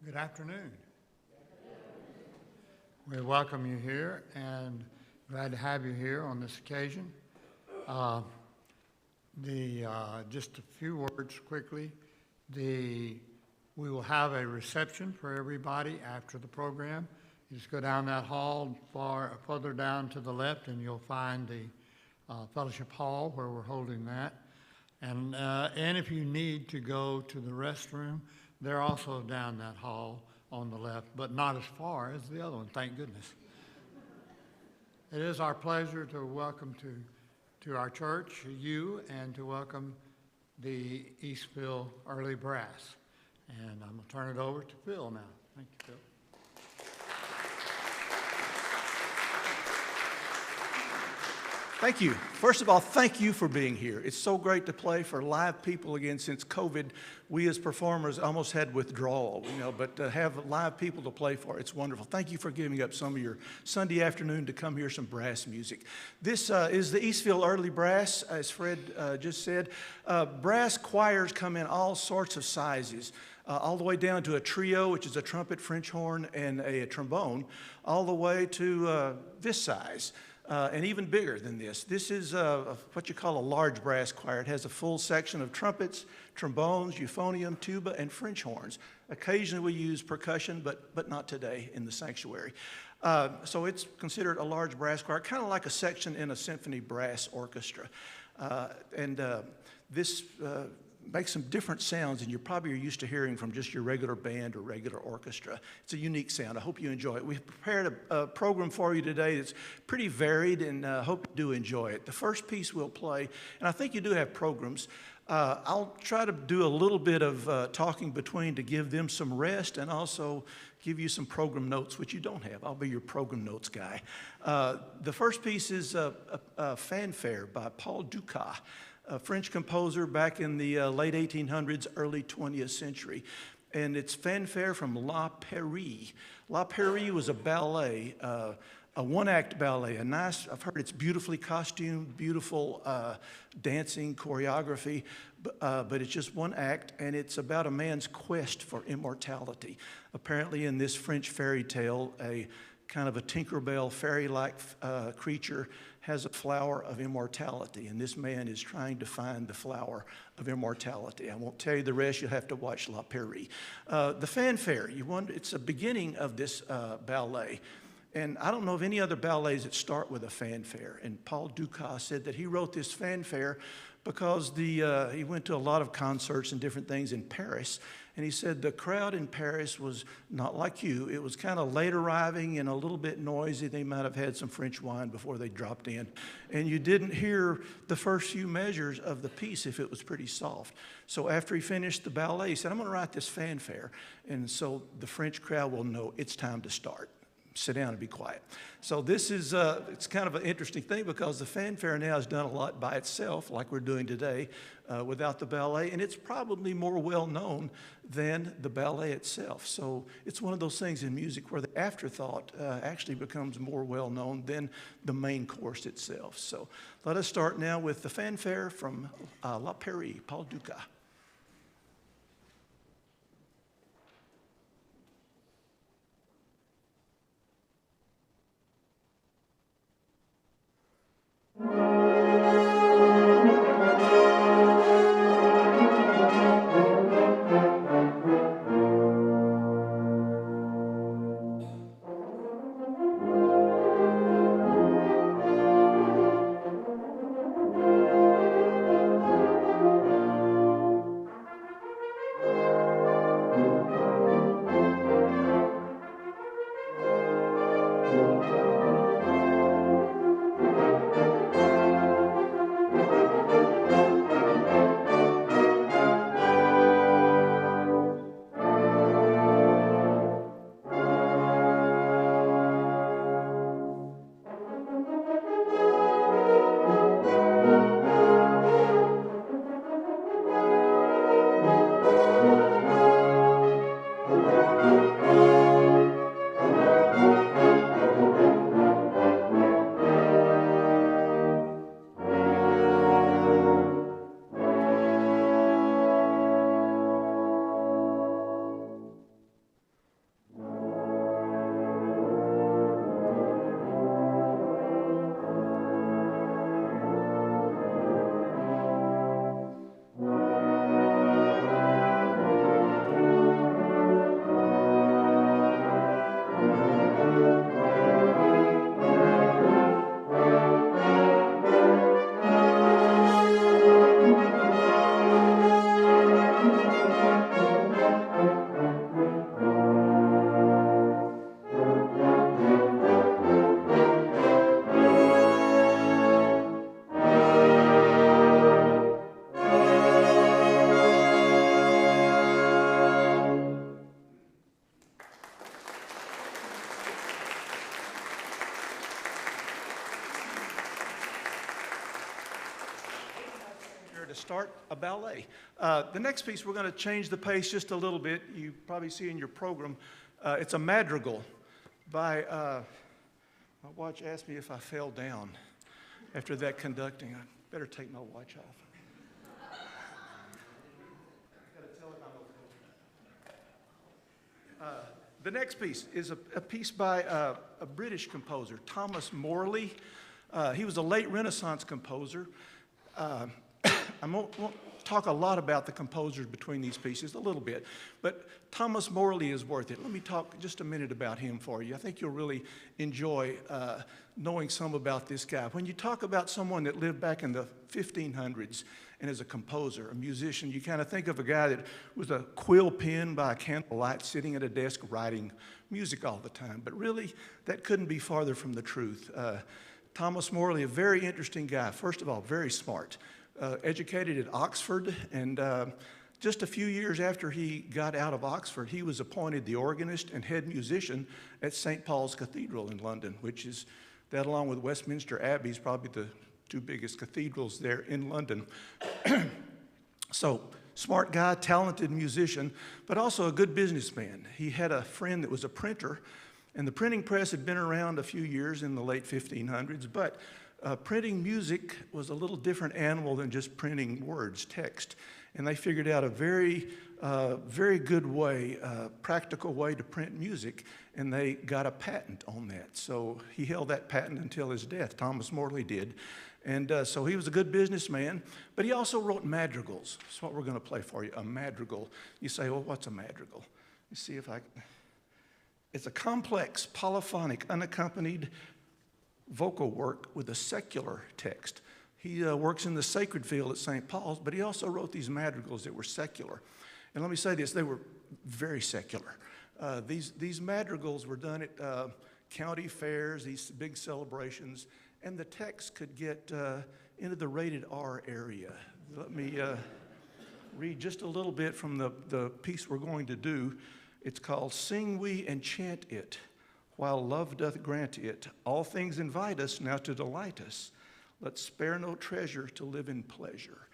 Good afternoon. We welcome you here and glad to have you here on this occasion. Just a few words quickly. We will have a reception for everybody after the program. You just go down that hall further down to the left and you'll find the fellowship hall where we're holding that. And if you need to go to the restroom, they're also down that hall on the left, but not as far as the other one, thank goodness. It is our pleasure to welcome to our church you and to welcome the Eastfield Early Brass. And I'm going to turn it over to Phil now. Thank you, Phil. Thank you. First of all, thank you for being here. It's so great to play for live people again. Since COVID, we as performers almost had withdrawal, but to have live people to play for, it's wonderful. Thank you for giving up some of your Sunday afternoon to come hear some brass music. This is the Eastfield Early Brass, as Fred just said. Brass choirs come in all sorts of sizes. All the way down to a trio, which is a trumpet, French horn, and a trombone, all the way to this size. And even bigger than this. This is what you call a large brass choir. It has a full section of trumpets, trombones, euphonium, tuba, and French horns. Occasionally we use percussion, but not today in the sanctuary. So it's considered a large brass choir, kind of like a section in a symphony brass orchestra. This makes some different sounds than you probably are used to hearing from just your regular band or regular orchestra. It's a unique sound. I hope you enjoy it. We've prepared a program for you today that's pretty varied, and hope you do enjoy it. The first piece we'll play, and I think you do have programs. I'll try to do a little bit of talking between to give them some rest and also give you some program notes, which you don't have. I'll be your program notes guy. The first piece is a fanfare by Paul Dukas, a French composer back in the late 1800s, early 20th century. And it's fanfare from La Pairie. La Pairie was a ballet, a one-act ballet, I've heard it's beautifully costumed, beautiful dancing, choreography, but it's just one act, and it's about a man's quest for immortality. Apparently in this French fairy tale, a kind of a Tinkerbell fairy-like creature has a flower of immortality, and this man is trying to find the flower of immortality. I won't tell you the rest. You'll have to watch La Pairie. The fanfare, it's a beginning of this ballet. And I don't know of any other ballets that start with a fanfare. And Paul Dukas said that he wrote this fanfare because he went to a lot of concerts and different things in Paris. And he said the crowd in Paris was not like you. It was kind of late arriving and a little bit noisy. They might have had some French wine before they dropped in. And you didn't hear the first few measures of the piece if it was pretty soft. So after he finished the ballet, he said, I'm going to write this fanfare. And so the French crowd will know it's time to start. Sit down and be quiet. So this is, it's kind of an interesting thing because the fanfare now is done a lot by itself, like we're doing today, without the ballet, and it's probably more well-known than the ballet itself. So it's one of those things in music where the afterthought actually becomes more well-known than the main course itself. So let us start now with the fanfare from La Pairie, Paul Dukas. to start a ballet. The next piece, we're going to change the pace just a little bit. You probably see in your program, it's a madrigal by, my watch asked me if I fell down after that conducting. I better take my watch off. The next piece is a piece by a British composer, Thomas Morley. He was a late Renaissance composer. I won't talk a lot about the composers between these pieces, a little bit, but Thomas Morley is worth it. Let me talk just a minute about him for you. I think you'll really enjoy knowing some about this guy. When you talk about someone that lived back in the 1500s and is a composer, a musician, you kind of think of a guy that was a quill pen by a candlelight sitting at a desk writing music all the time. But really, that couldn't be farther from the truth. Thomas Morley, a very interesting guy. First of all, very smart. Educated at Oxford, and just a few years after he got out of Oxford, he was appointed the organist and head musician at St. Paul's Cathedral in London, which is, that along with Westminster Abbey, is probably the two biggest cathedrals there in London. So, smart guy, talented musician, but also a good businessman. He had a friend that was a printer, and the printing press had been around a few years in the late 1500s, but printing music was a little different animal than just printing words, text. And they figured out a very good way, practical way to print music, and they got a patent on that. So he held that patent until his death, Thomas Morley did. And so he was a good businessman, but he also wrote madrigals. That's what we're going to play for you, a madrigal. You say, well, what's a madrigal? You see if I can. It's a complex, polyphonic, unaccompanied vocal work with a secular text. He works in the sacred field at St. Paul's, but he also wrote these madrigals that were secular. And let me say this, they were very secular. These madrigals were done at county fairs, these big celebrations, and the text could get into the rated R area. Let me read just a little bit from the piece we're going to do. It's called Sing We and Chant It, While Love Doth Grant It. All things invite us now to delight us. Let's spare no treasure to live in pleasure.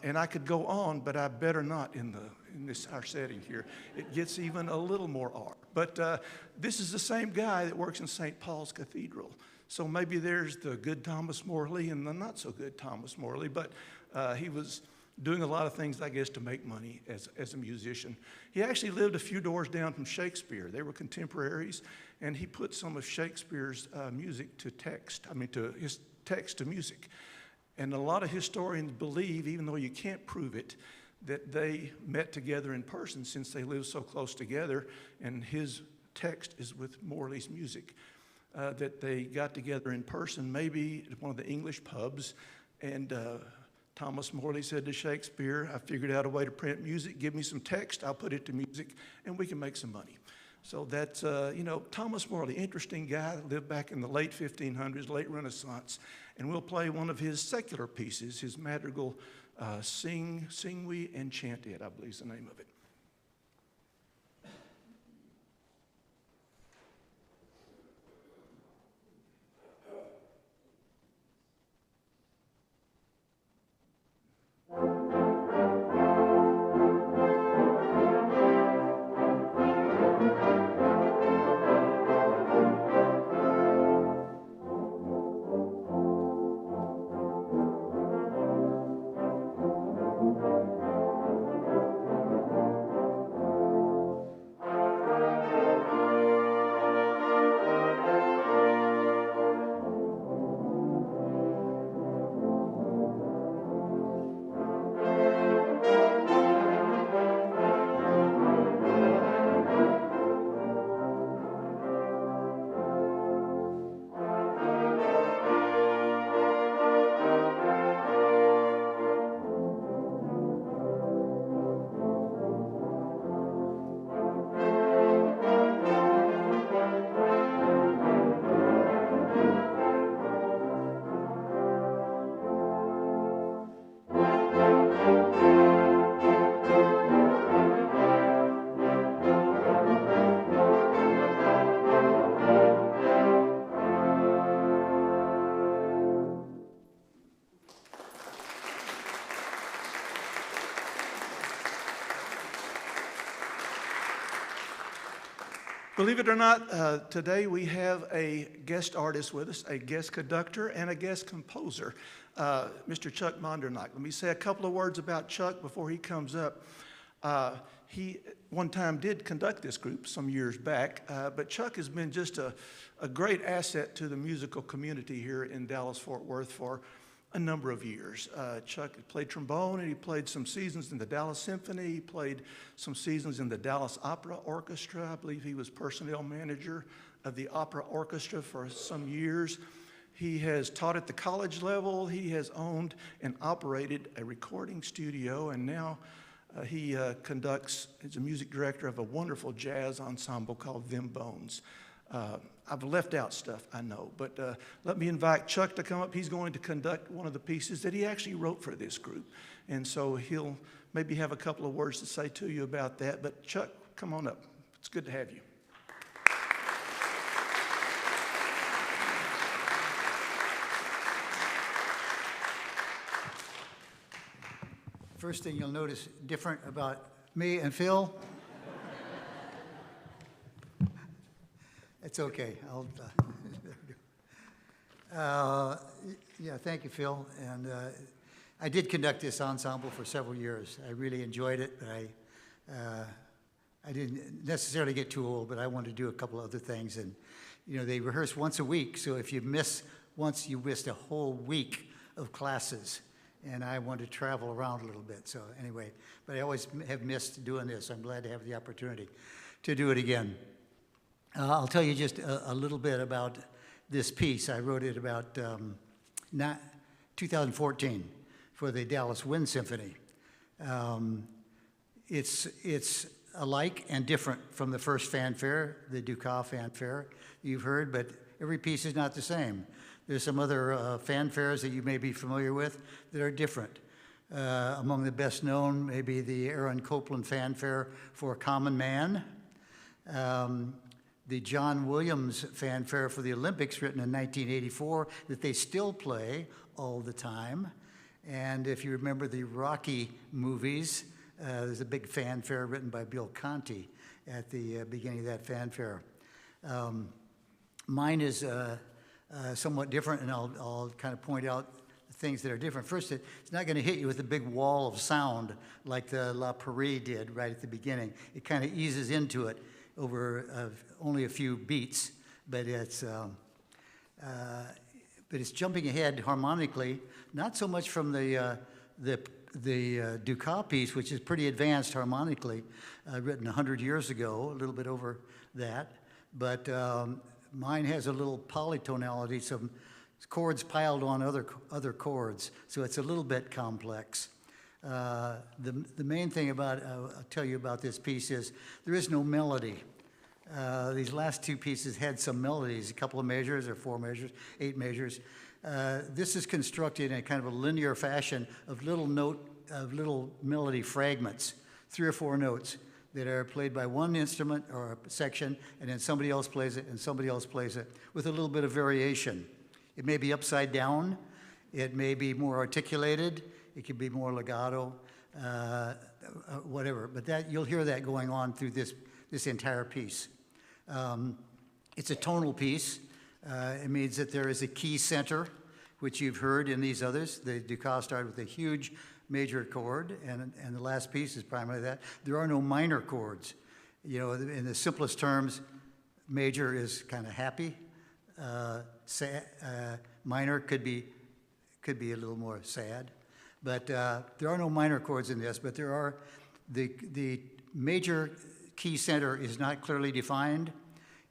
And I could go on, but I better not in this our setting here. It gets even a little more art. But this is the same guy that works in St. Paul's Cathedral. So maybe there's the good Thomas Morley and the not so good Thomas Morley, but he was doing a lot of things, I guess, to make money as a musician. He actually lived a few doors down from Shakespeare. They were contemporaries, and he put some of Shakespeare's music to text, to his text to music. And a lot of historians believe, even though you can't prove it, that they met together in person since they lived so close together, and his text is with Morley's music. That they got together in person, maybe at one of the English pubs, and Thomas Morley said to Shakespeare, I figured out a way to print music, give me some text, I'll put it to music, and we can make some money. So that's, Thomas Morley, interesting guy, lived back in the late 1500s, late Renaissance, and we'll play one of his secular pieces, his madrigal, Sing We and Chant It, I believe is the name of it. Believe it or not, today we have a guest artist with us, a guest conductor, and a guest composer, Mr. Chuck Mondernach. Let me say a couple of words about Chuck before he comes up. He one time did conduct this group some years back, but Chuck has been just a great asset to the musical community here in Dallas-Fort Worth for a number of years. Chuck played trombone, and he played some seasons in the Dallas Symphony. He played some seasons in the Dallas Opera Orchestra. I believe he was personnel manager of the Opera Orchestra for some years. He has taught at the college level. He has owned and operated a recording studio, and now he conducts, is a music director of a wonderful jazz ensemble called Them Bones. I've left out stuff, I know, but let me invite Chuck to come up. He's going to conduct one of the pieces that he actually wrote for this group. And so he'll maybe have a couple of words to say to you about that. But Chuck, come on up. It's good to have you. First thing you'll notice different about me and Phil. It's okay. Yeah, thank you, Phil. And I did conduct this ensemble for several years. I really enjoyed it, but I didn't necessarily get too old, but I wanted to do a couple other things. And, you know, they rehearse once a week, so if you miss once, you missed a whole week of classes. And I wanted to travel around a little bit, so anyway. But I always have missed doing this. I'm glad to have the opportunity to do it again. I'll tell you just a little bit about this piece. I wrote it about 2014 for the Dallas Wind Symphony. It's alike and different from the first fanfare, the Dukas fanfare you've heard, but every piece is not the same. There's some other fanfares that you may be familiar with that are different. Among the best known, maybe the Aaron Copland fanfare for a Common Man. The John Williams fanfare for the Olympics, written in 1984, that they still play all the time. And if you remember the Rocky movies, there's a big fanfare written by Bill Conti at the beginning of that fanfare. Mine is somewhat different, and I'll kind of point out things that are different. First, it's not going to hit you with a big wall of sound like the La Paris did right at the beginning. It kind of eases into it over only a few beats, but it's jumping ahead harmonically, not so much from the Dukas piece, which is pretty advanced harmonically, written 100 years ago, a little bit over that, but mine has a little polytonality, some chords piled on other chords, so it's a little bit complex. The main thing I'll tell you about this piece is there is no melody. These last two pieces had some melodies, a couple of measures or 4 measures, 8 measures. This is constructed in a kind of a linear fashion of little melody fragments, 3 or 4 notes that are played by one instrument or a section, and then somebody else plays it, and somebody else plays it, with a little bit of variation. It may be upside down, it may be more articulated, it could be more legato, whatever. But you'll hear that going on through this entire piece. It's a tonal piece. It means that there is a key center, which you've heard in these others. The Dukas started with a huge major chord, and the last piece is primarily that. There are no minor chords. You know, in the simplest terms, major is kind of happy. Minor could be a little more sad. But there are no minor chords in this, but there are, the major key center is not clearly defined.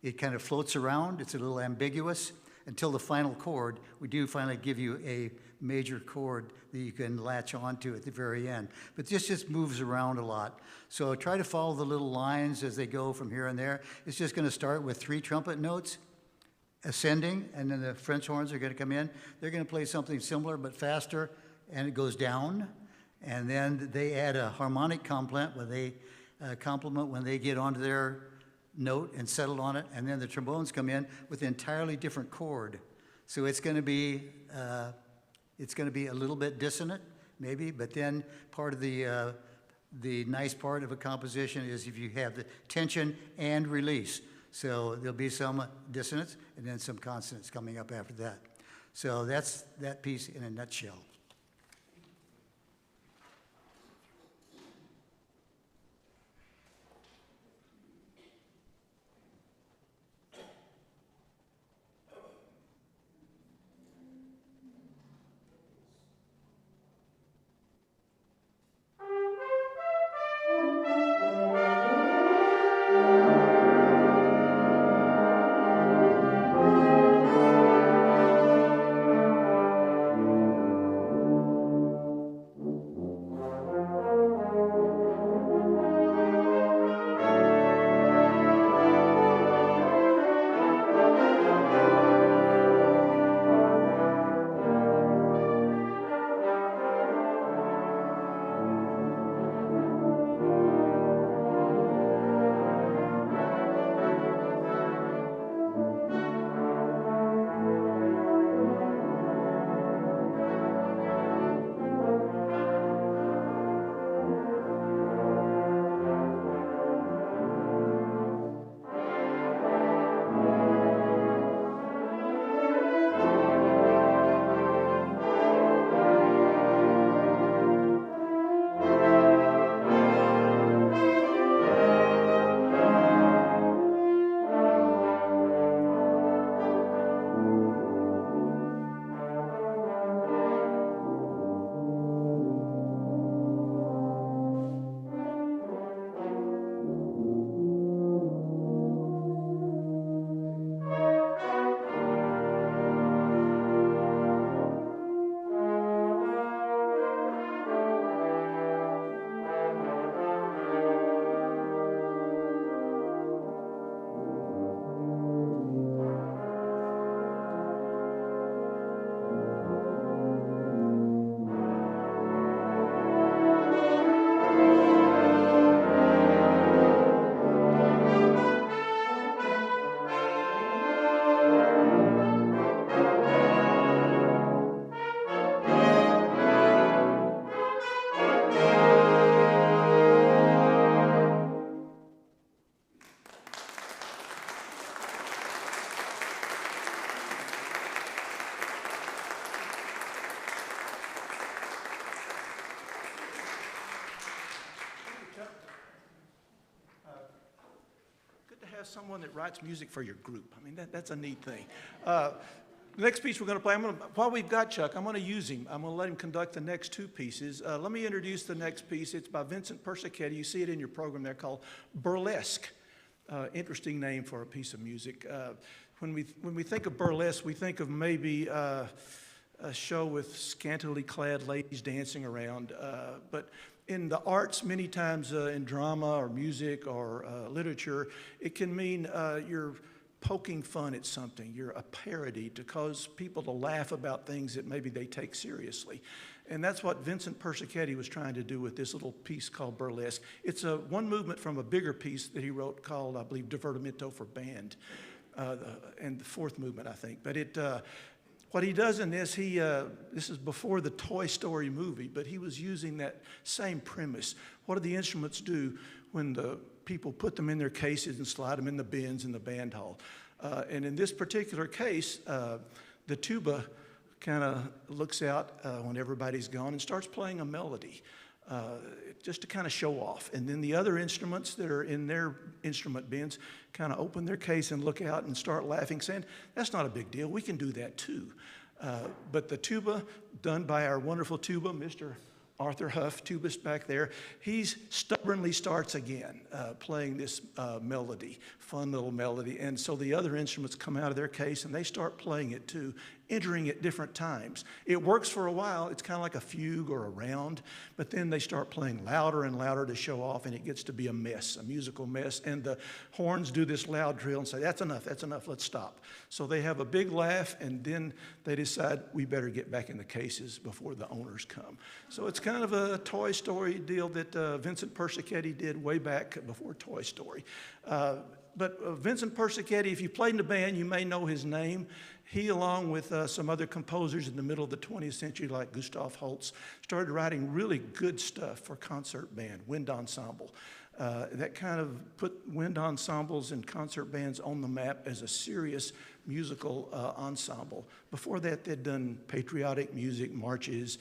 It kind of floats around. It's a little ambiguous until the final chord. We do finally give you a major chord that you can latch onto at the very end. But this just moves around a lot. So try to follow the little lines as they go from here and there. It's just going to start with 3 trumpet notes, ascending, and then the French horns are going to come in. They're going to play something similar but faster, and it goes down. And then they add a harmonic complement when they get onto their note and settle on it, and then the trombones come in with an entirely different chord. So it's going to be a little bit dissonant, maybe, but then part of the nice part of a composition is if you have the tension and release. So there'll be some dissonance and then some consonants coming up after that. So that's that piece in a nutshell. Have someone that writes music for your group. I mean, that's a neat thing. The next piece we're going to play, while we've got Chuck, I'm going to use him. I'm going to let him conduct the next two pieces. Let me introduce the next piece. It's by Vincent Persichetti. You see it in your program there, called Burlesque. Interesting name for a piece of music. When we think of burlesque, we think of maybe a show with scantily clad ladies dancing around. But in the arts, many times in drama or music or literature, it can mean you're poking fun at something. You're a parody to cause people to laugh about things that maybe they take seriously. And that's what Vincent Persichetti was trying to do with this little piece called Burlesque. It's one movement from a bigger piece that he wrote called, I believe, Divertimento for Band, and the fourth movement, I think. But what he does in this, this is before the Toy Story movie, but he was using that same premise. What do the instruments do when the people put them in their cases and slide them in the bins in the band hall? And in this particular case, the tuba kind of looks out when everybody's gone and starts playing a melody, just to kind of show off. And then the other instruments that are in their instrument bins kind of open their case and look out and start laughing, saying, that's not a big deal, we can do that too. But the tuba, done by our wonderful tuba, Mr. Arthur Huff, tubist back there, he stubbornly starts again playing this melody, fun little melody. And so the other instruments come out of their case and they start playing it too, entering at different times. It works for a while. It's kind of like a fugue or a round, but then they start playing louder and louder to show off, and it gets to be a mess, a musical mess. And the horns do this loud drill and say, that's enough, let's stop. So they have a big laugh, and then they decide we better get back in the cases before the owners come. So it's kind of a Toy Story deal that Vincent Persichetti did way back before Toy Story. But Vincent Persichetti, if you played in the band, you may know his name. He, along with some other composers in the middle of the 20th century, like Gustav Holst, started writing really good stuff for concert band, wind ensemble. That kind of put wind ensembles and concert bands on the map as a serious musical ensemble. Before that, they'd done patriotic music, marches,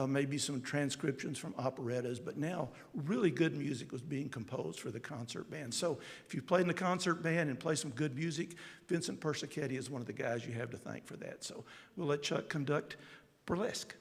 maybe some transcriptions from operettas, but now really good music was being composed for the concert band. So if you played in the concert band and play some good music, Vincent Persichetti is one of the guys you have to thank for that. So we'll let Chuck conduct burlesque.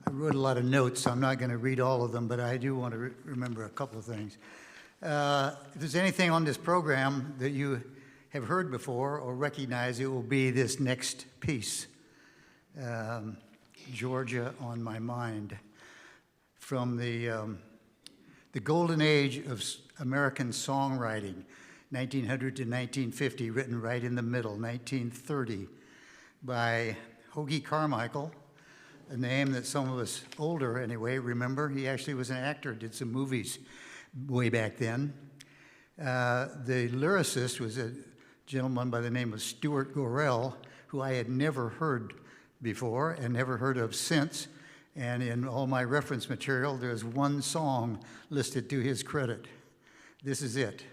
I wrote a lot of notes, so I'm not going to read all of them, but I do want to remember a couple of things. If there's anything on this program that you have heard before or recognize, it will be this next piece, Georgia on My Mind, from the golden age of American songwriting, 1900 to 1950, written right in the middle, 1930, by Hoagy Carmichael, a name that some of us older anyway remember. He actually was an actor, did some movies way back then. The lyricist was a gentleman by the name of Stuart Gorell, who I had never heard before and never heard of since. And in all my reference material, there's one song listed to his credit. This is it.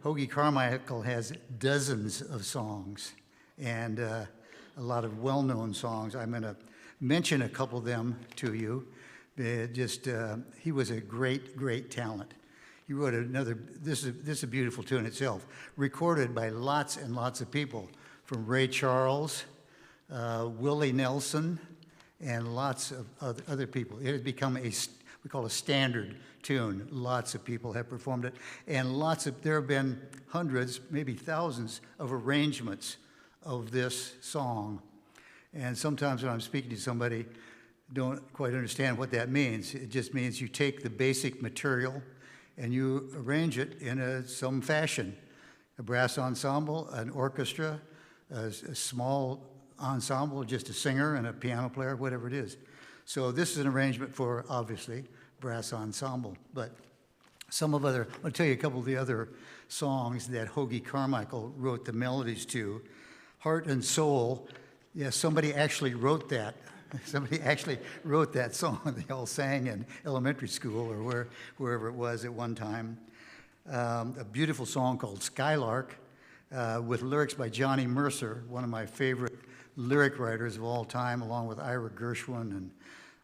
Hoagy Carmichael has dozens of songs and a lot of well-known songs. I'm going to mention a couple of them to you. He was a great, great talent. He wrote another, this is a beautiful tune itself, recorded by lots and lots of people, from Ray Charles, Willie Nelson, and lots of other people. It has become we call a standard tune. Lots of people have performed it, and there have been hundreds, maybe thousands of arrangements of this song. And sometimes when I'm speaking to somebody, don't quite understand what that means. It just means you take the basic material and you arrange it in some fashion. A brass ensemble, an orchestra, a small ensemble, just a singer and a piano player, whatever it is. So this is an arrangement for, obviously, brass ensemble. But I'll tell you a couple of the other songs that Hoagy Carmichael wrote the melodies to. Heart and Soul. Yeah, somebody actually wrote that. Somebody actually wrote that song. They all sang in elementary school or wherever it was at one time. A beautiful song called Skylark, with lyrics by Johnny Mercer, one of my favorite lyric writers of all time, along with Ira Gershwin and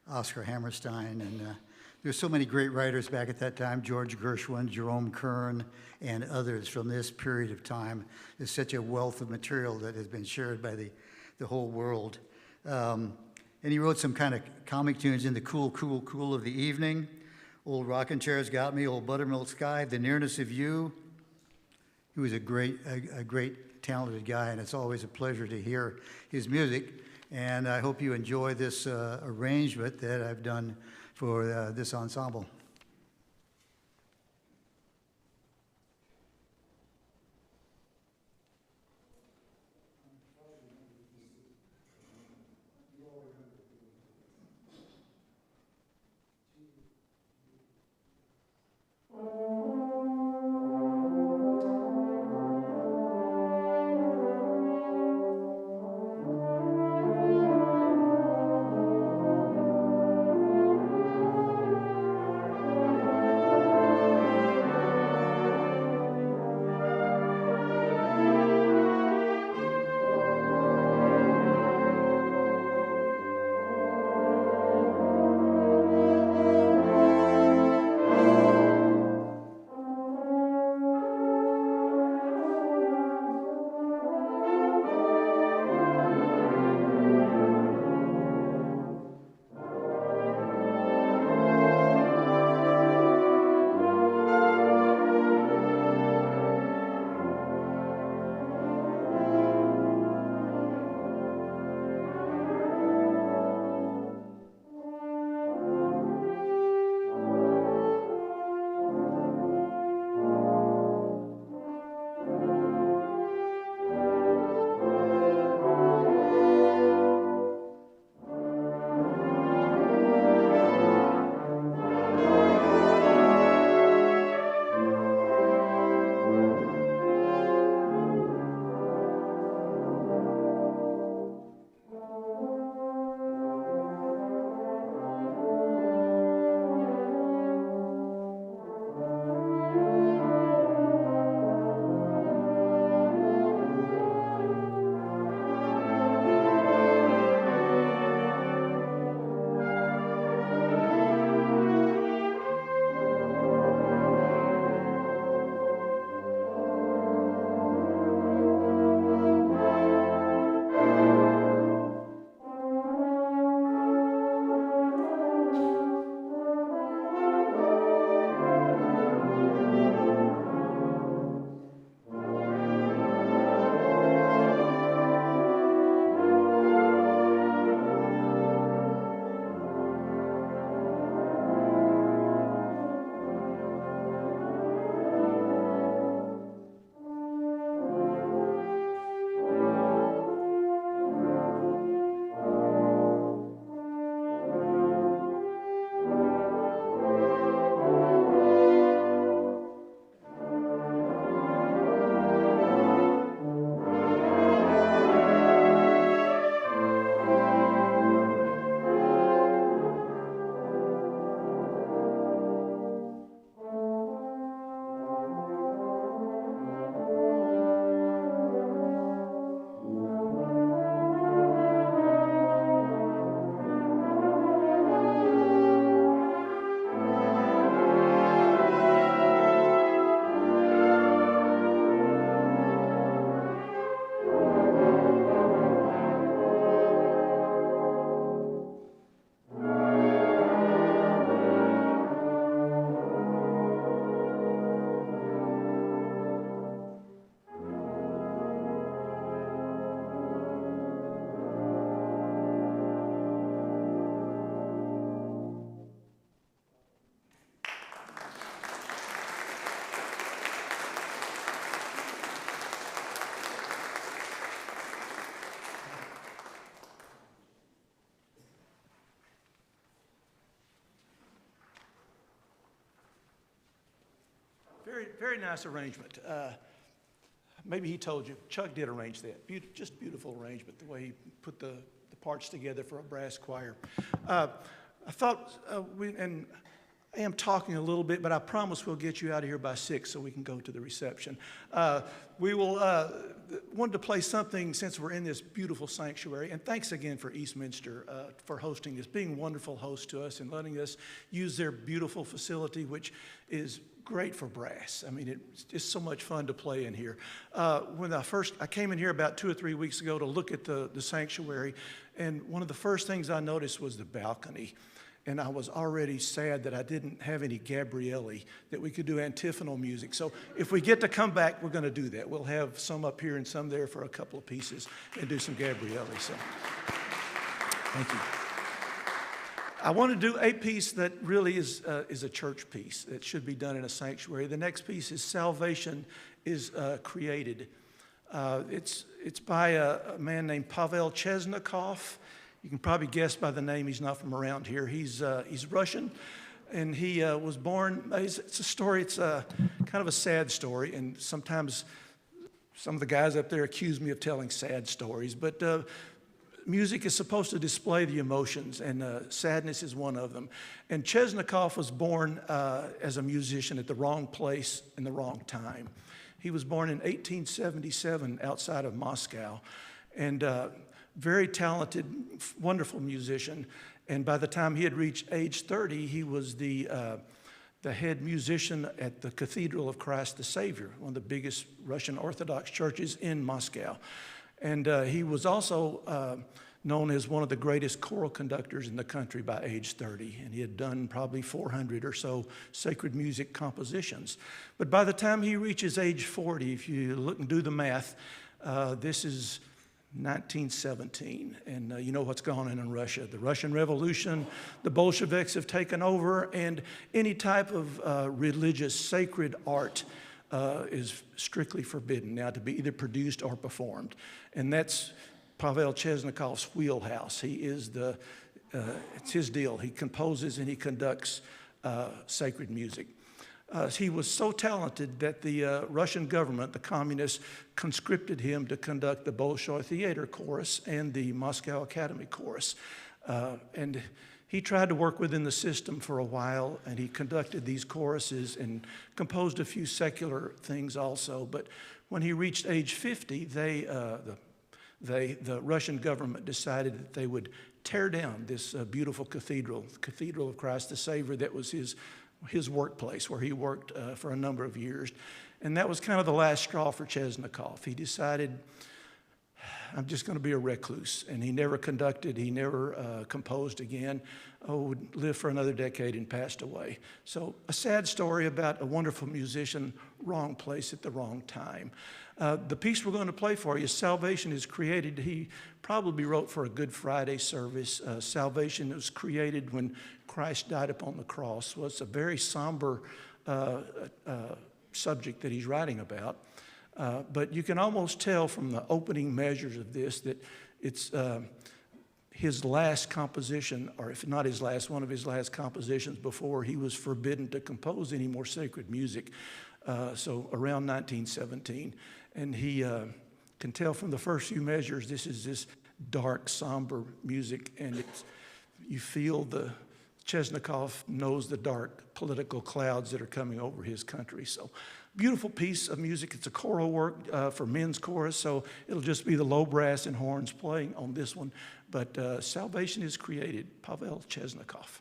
Oscar Hammerstein. And there's so many great writers back at that time, George Gershwin, Jerome Kern, and others from this period of time. There's such a wealth of material that has been shared by the whole world. And he wrote some kind of comic tunes in the cool, cool, cool of the evening. Old Rocking Chairs Got Me, Old Buttermilk Sky, The Nearness of You. He was a great, talented guy, and it's always a pleasure to hear his music. And I hope you enjoy this arrangement that I've done for this ensemble. Very, very nice arrangement. Maybe he told you, Chuck did arrange that. Just beautiful arrangement, the way he put the parts together for a brass choir. I thought, I am talking a little bit, but I promise we'll get you out of here by 6 so we can go to the reception. We will wanted to play something since we're in this beautiful sanctuary, and thanks again for Eastminster for hosting this, being wonderful hosts to us and letting us use their beautiful facility, which is great for brass. I mean, it's just so much fun to play in here. When I came in here about 2 or 3 weeks ago to look at the sanctuary, and one of the first things I noticed was the balcony. And I was already sad that I didn't have any Gabrielli, that we could do antiphonal music. So if we get to come back, we're going to do that. We'll have some up here and some there for a couple of pieces and do some Gabrielli. So thank you. I want to do a piece that really is a church piece that should be done in a sanctuary. The next piece is Salvation is Created. It's by a man named Pavel Chesnikov. You can probably guess by the name he's not from around here. He's Russian, and he was born. It's a story. It's kind of a sad story, and sometimes some of the guys up there accuse me of telling sad stories. But music is supposed to display the emotions, and sadness is one of them. And Chesnikov was born as a musician at the wrong place in the wrong time. He was born in 1877 outside of Moscow, and very talented, wonderful musician. And by the time he had reached age 30, he was the head musician at the Cathedral of Christ the Savior, one of the biggest Russian Orthodox churches in Moscow. And he was also known as one of the greatest choral conductors in the country by age 30. And he had done probably 400 or so sacred music compositions. But by the time he reaches age 40, if you look and do the math, this is 1917, and you know what's going on in Russia. The Russian Revolution, the Bolsheviks have taken over, and any type of religious sacred art is strictly forbidden now to be either produced or performed. And that's Pavel Chesnikov's wheelhouse. He is it's his deal. He composes and he conducts sacred music. He was so talented that the Russian government, the communists, conscripted him to conduct the Bolshoi Theater Chorus and the Moscow Academy Chorus. And he tried to work within the system for a while, and he conducted these choruses and composed a few secular things also. But when he reached age 50, the Russian government decided that they would tear down this beautiful cathedral, the Cathedral of Christ the Savior, that was his workplace where he worked for a number of years. And that was kind of the last straw for Chesnikov. He decided, I'm just going to be a recluse. And he never conducted, he never composed again. Would live for another decade and passed away. So a sad story about a wonderful musician, wrong place at the wrong time. The piece we're going to play for you, Salvation is Created. He probably wrote for a Good Friday service. Salvation was created when Christ died upon the cross. Well, it's a very somber subject that he's writing about. But you can almost tell from the opening measures of this that it's his last composition, or if not his last, one of his last compositions before he was forbidden to compose any more sacred music. So around 1917. And he can tell from the first few measures, this is this dark, somber music, and you feel Chesnikov knows the dark political clouds that are coming over his country. So beautiful piece of music. It's a choral work for men's chorus, so it'll just be the low brass and horns playing on this one. But Salvation is Created, Pavel Chesnikov.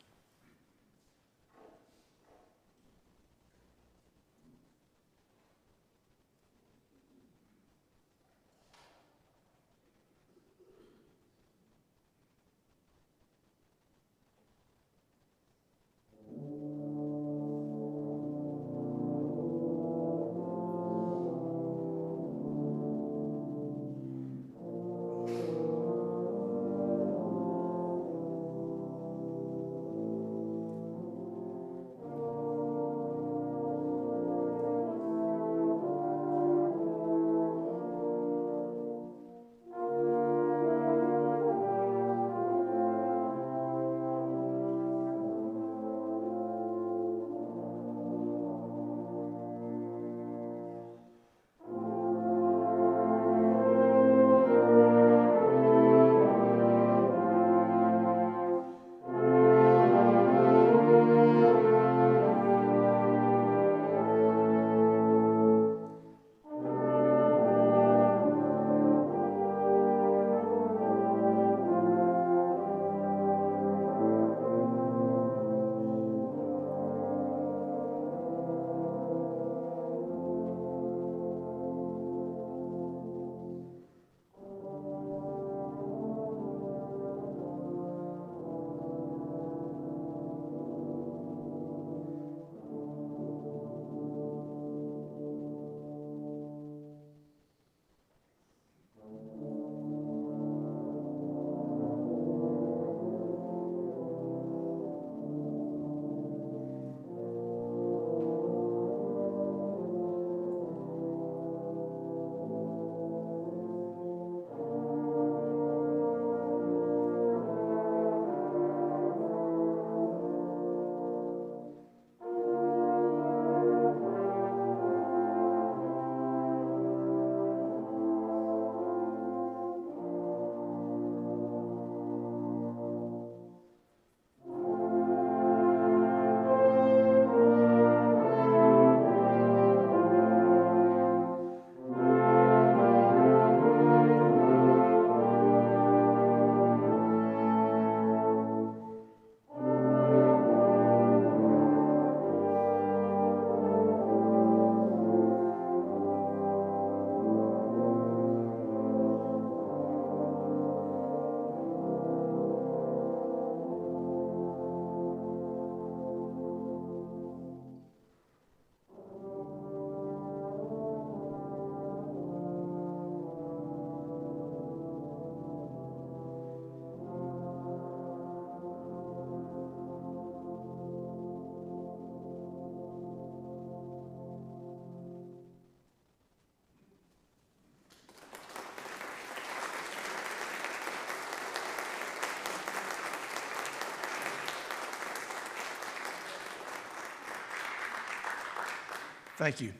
Thank you.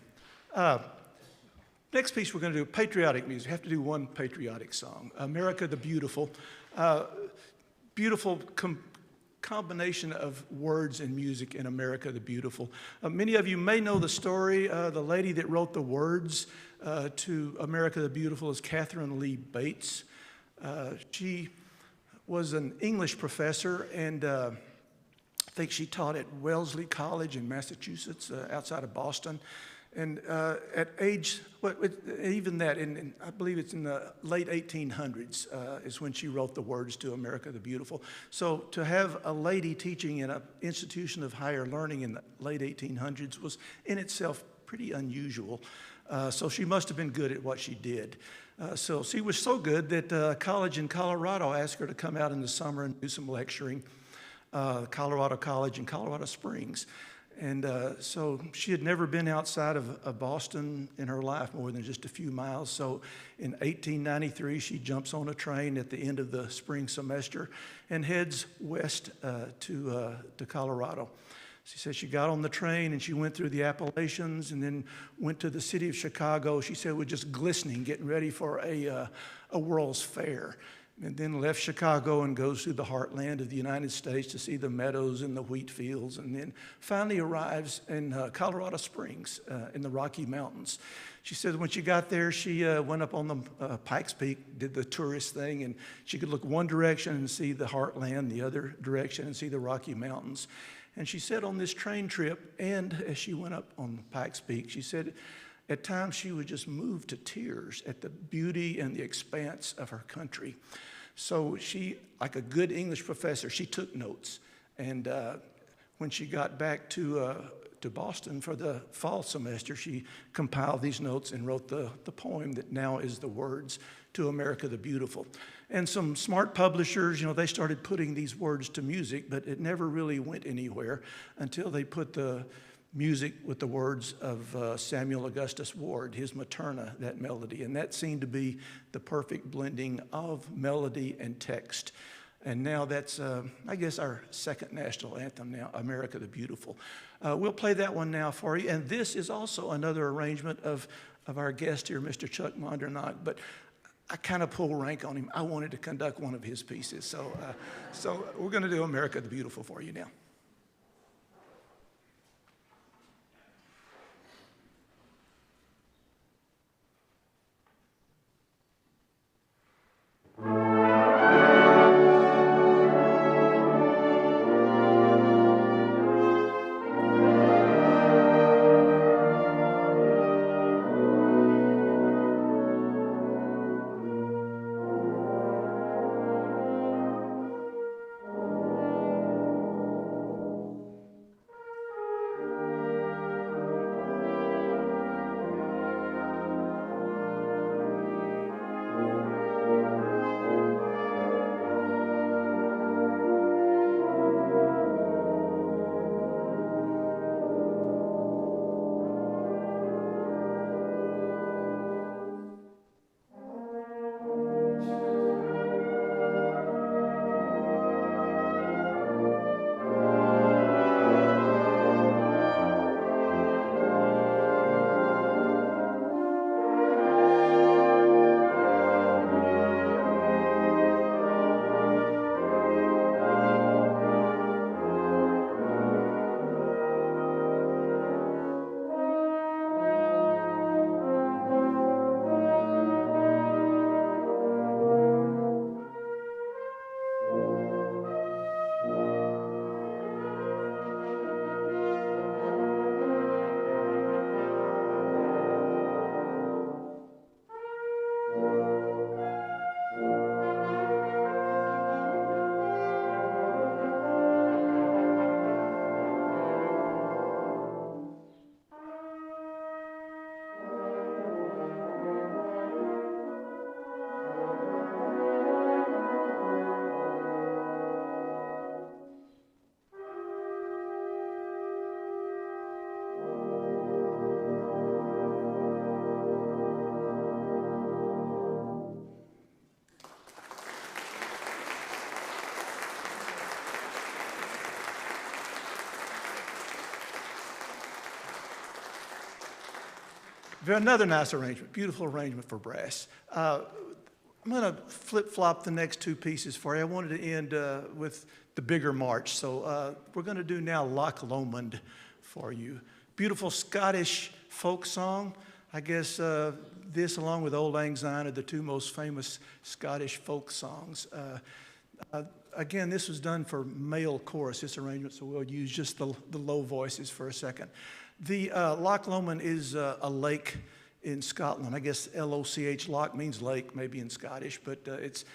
Next piece, we're going to do patriotic music. We have to do one patriotic song, America the Beautiful. Beautiful combination of words and music in America the Beautiful. Many of you may know the story. The lady that wrote the words to America the Beautiful is Catherine Lee Bates. She was an English professor, and I think she taught at Wellesley College in Massachusetts, outside of Boston. And at age, even that, I believe it's in the late 1800s is when she wrote the words to America the Beautiful. So to have a lady teaching in an institution of higher learning in the late 1800s was in itself pretty unusual. So she must have been good at what she did. So she was so good that a college in Colorado asked her to come out in the summer and do some lecturing, Colorado College in Colorado Springs. And so she had never been outside of Boston in her life more than just a few miles. So in 1893, she jumps on a train at the end of the spring semester and heads west to Colorado. She said she got on the train and she went through the Appalachians and then went to the city of Chicago. She said it was just glistening, getting ready for a World's Fair. And then left Chicago and goes through the heartland of the United States to see the meadows and the wheat fields, and then finally arrives in Colorado Springs in the Rocky Mountains. She said when she got there, she went up on the Pikes Peak, did the tourist thing, and she could look one direction and see the heartland, the other direction and see the Rocky Mountains. And she said on this train trip, and as she went up on Pikes Peak, she said at times she would just move to tears at the beauty and the expanse of her country. So she, like a good English professor, she took notes. And when she got back to Boston for the fall semester, she compiled these notes and wrote the poem that now is the words to America the Beautiful. And some smart publishers, they started putting these words to music, but it never really went anywhere until they put the music with the words of Samuel Augustus Ward, his Materna, that melody. And that seemed to be the perfect blending of melody and text. And now that's, I guess, our second national anthem now, America the Beautiful. We'll play that one now for you. And this is also another arrangement of our guest here, Mr. Chuck Mondernach. But I kind of pulled rank on him. I wanted to conduct one of his pieces. So we're going to do America the Beautiful for you now. Another nice arrangement, beautiful arrangement for brass. I'm going to flip-flop the next two pieces for you. I wanted to end with the bigger march. So we're going to do now Loch Lomond for you. Beautiful Scottish folk song. I guess this, along with Old Lang Syne, are the two most famous Scottish folk songs. Again, this was done for male chorus, this arrangement, so we'll use just the low voices for a second. The Loch Lomond is a lake in Scotland. I guess L-O-C-H, loch means lake, maybe in Scottish, but it's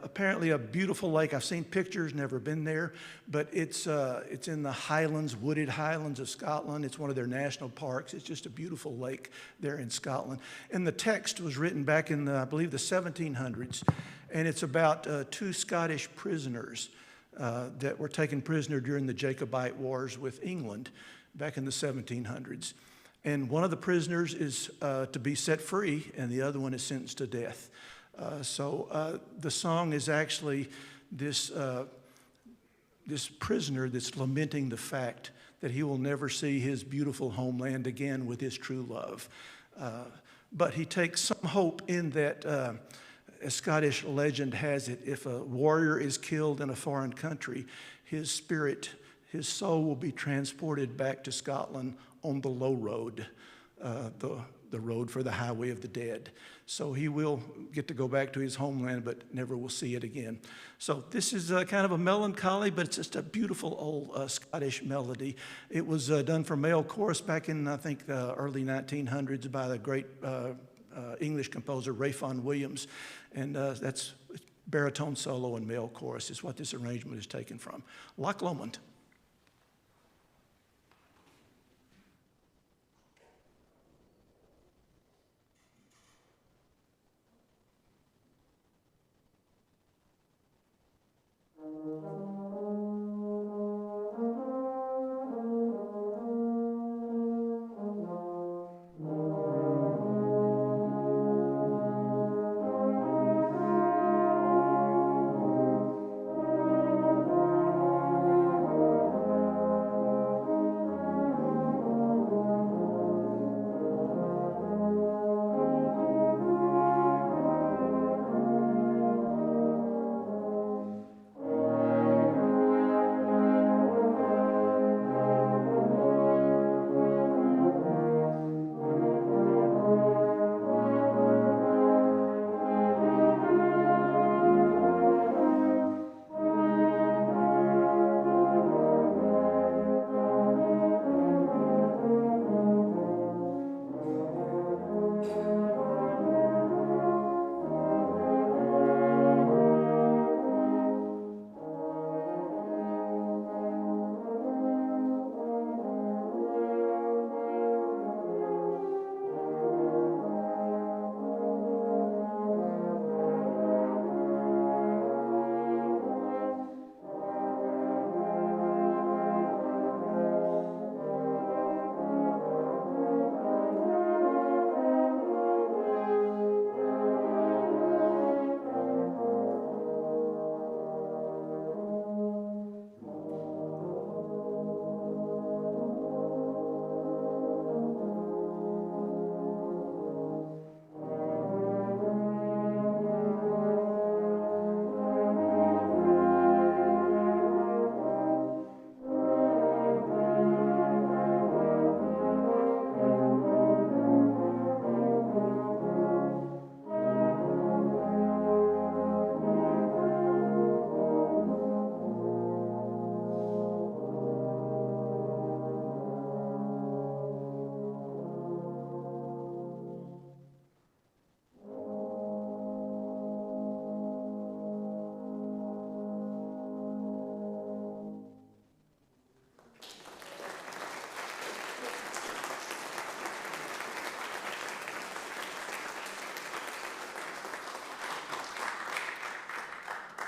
apparently a beautiful lake. I've seen pictures, never been there, but it's in the highlands, wooded highlands of Scotland. It's one of their national parks. It's just a beautiful lake there in Scotland. And the text was written back in, I believe, the 1700s, and it's about two Scottish prisoners that were taken prisoner during the Jacobite Wars with England back in the 1700s. And one of the prisoners is to be set free, and the other one is sentenced to death. So the song is actually this prisoner that's lamenting the fact that he will never see his beautiful homeland again with his true love. But he takes some hope in that, as Scottish legend has it, if a warrior is killed in a foreign country, his spirit, his soul will be transported back to Scotland on the low road, the road for the highway of the dead. So he will get to go back to his homeland, but never will see it again. So this is kind of a melancholy, but it's just a beautiful old Scottish melody. It was done for male chorus back in, I think, the early 1900s by the great English composer Ray Vaughan Williams. And that's baritone solo and male chorus is what this arrangement is taken from. Loch Lomond.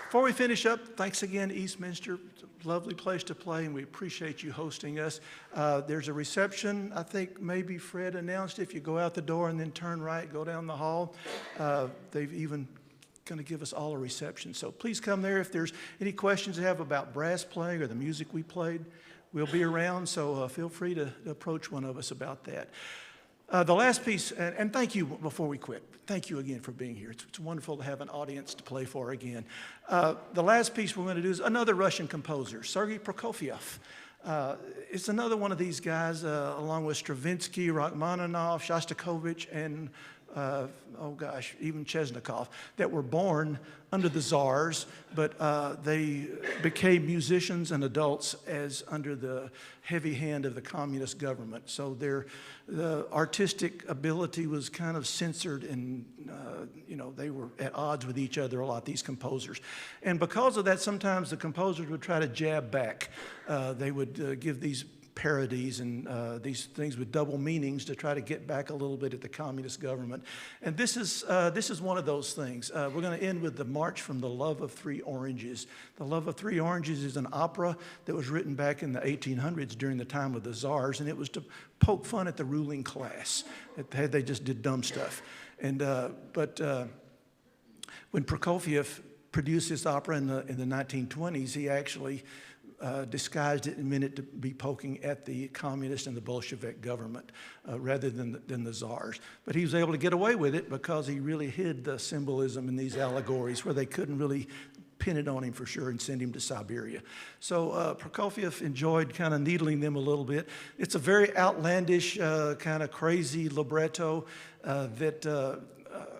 Before we finish up, thanks again, Eastminster. It's a lovely place to play, and we appreciate you hosting us. There's a reception, I think maybe Fred announced, if you go out the door and then turn right, go down the hall. They've even going to give us all a reception. So please come there. If there's any questions you have about brass playing or the music we played, we'll be around, so feel free to approach one of us about that. The last piece, and thank you before we quit. Thank you again for being here. It's wonderful to have an audience to play for again. The last piece we're going to do is another Russian composer, Sergei Prokofiev. It's another one of these guys, along with Stravinsky, Rachmaninoff, Shostakovich, and even Chesnikov, that were born under the czars, but they became musicians and adults as under the heavy hand of the communist government. So the artistic ability was kind of censored, and they were at odds with each other a lot, these composers. And because of that, sometimes the composers would try to jab back. They would give these parodies and these things with double meanings to try to get back a little bit at the communist government. And this is one of those things. We're going to end with the March from the Love of Three Oranges. The Love of Three Oranges is an opera that was written back in the 1800s during the time of the czars, and it was to poke fun at the ruling class. They just did dumb stuff. And but when Prokofiev produced this opera in the 1920s, he actually disguised it and meant it to be poking at the communist and the Bolshevik government rather than the czars. But he was able to get away with it because he really hid the symbolism in these allegories where they couldn't really pin it on him for sure and send him to Siberia. So Prokofiev enjoyed kind of needling them a little bit. It's a very outlandish, kind of crazy libretto that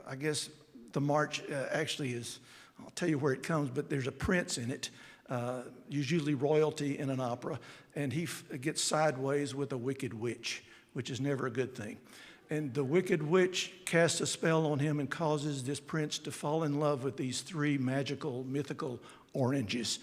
I guess the march actually is, I'll tell you where it comes, but there's a prince in it. Usually royalty in an opera, and he gets sideways with a wicked witch, which is never a good thing. And the wicked witch casts a spell on him and causes this prince to fall in love with these three magical, mythical oranges.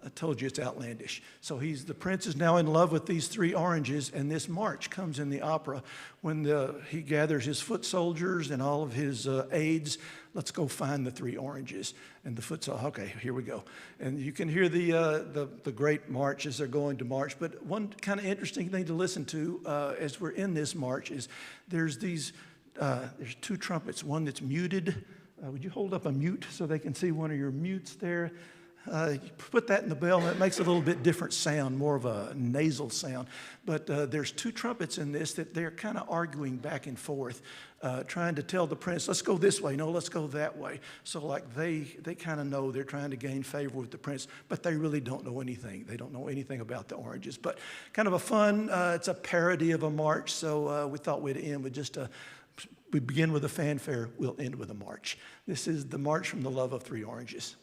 I told you it's outlandish. So the prince is now in love with these three oranges, and this march comes in the opera when he gathers his foot soldiers and all of his aides. Let's go find the three oranges. And the foot soldiers, okay, here we go. And you can hear the great march as they're going to march. But one kind of interesting thing to listen to as we're in this march is there's two trumpets, one that's muted. Would you hold up a mute so they can see one of your mutes there? You put that in the bell, and it makes a little bit different sound, more of a nasal sound. But there's two trumpets in this that they're kind of arguing back and forth, trying to tell the prince, let's go this way, no, let's go that way. So like they kind of know they're trying to gain favor with the prince, but they really don't know anything. They don't know anything about the oranges. But kind of a fun, it's a parody of a march, so we thought we'd end with we begin with a fanfare, we'll end with a march. This is the March from the Love of Three Oranges.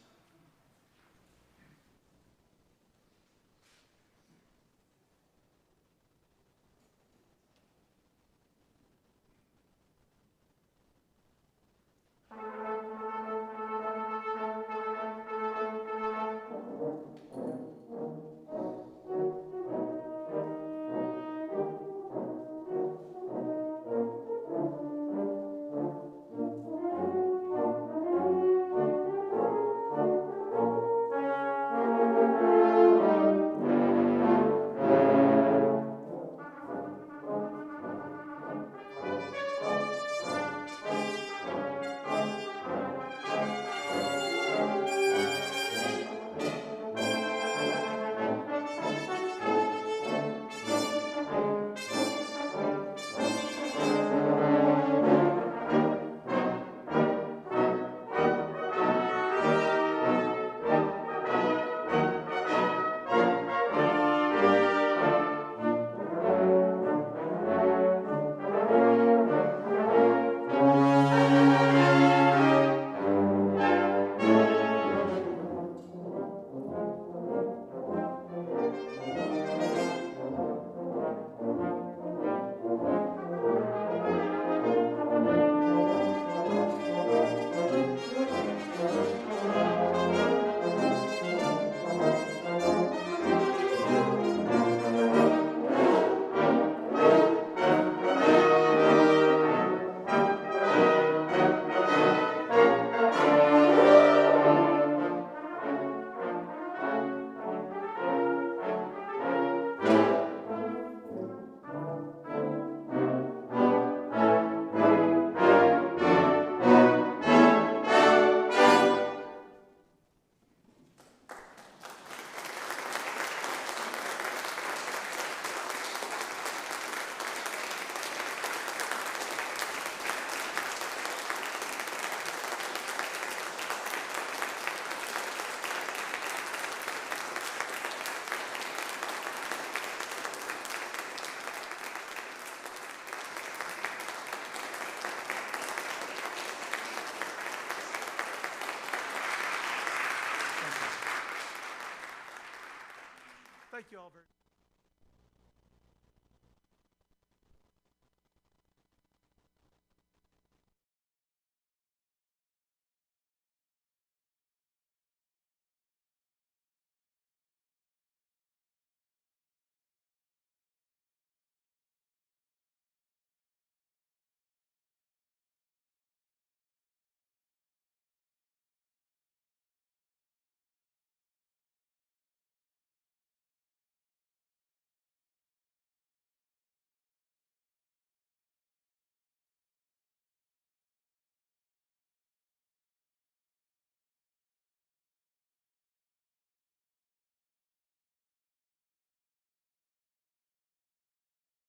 you all very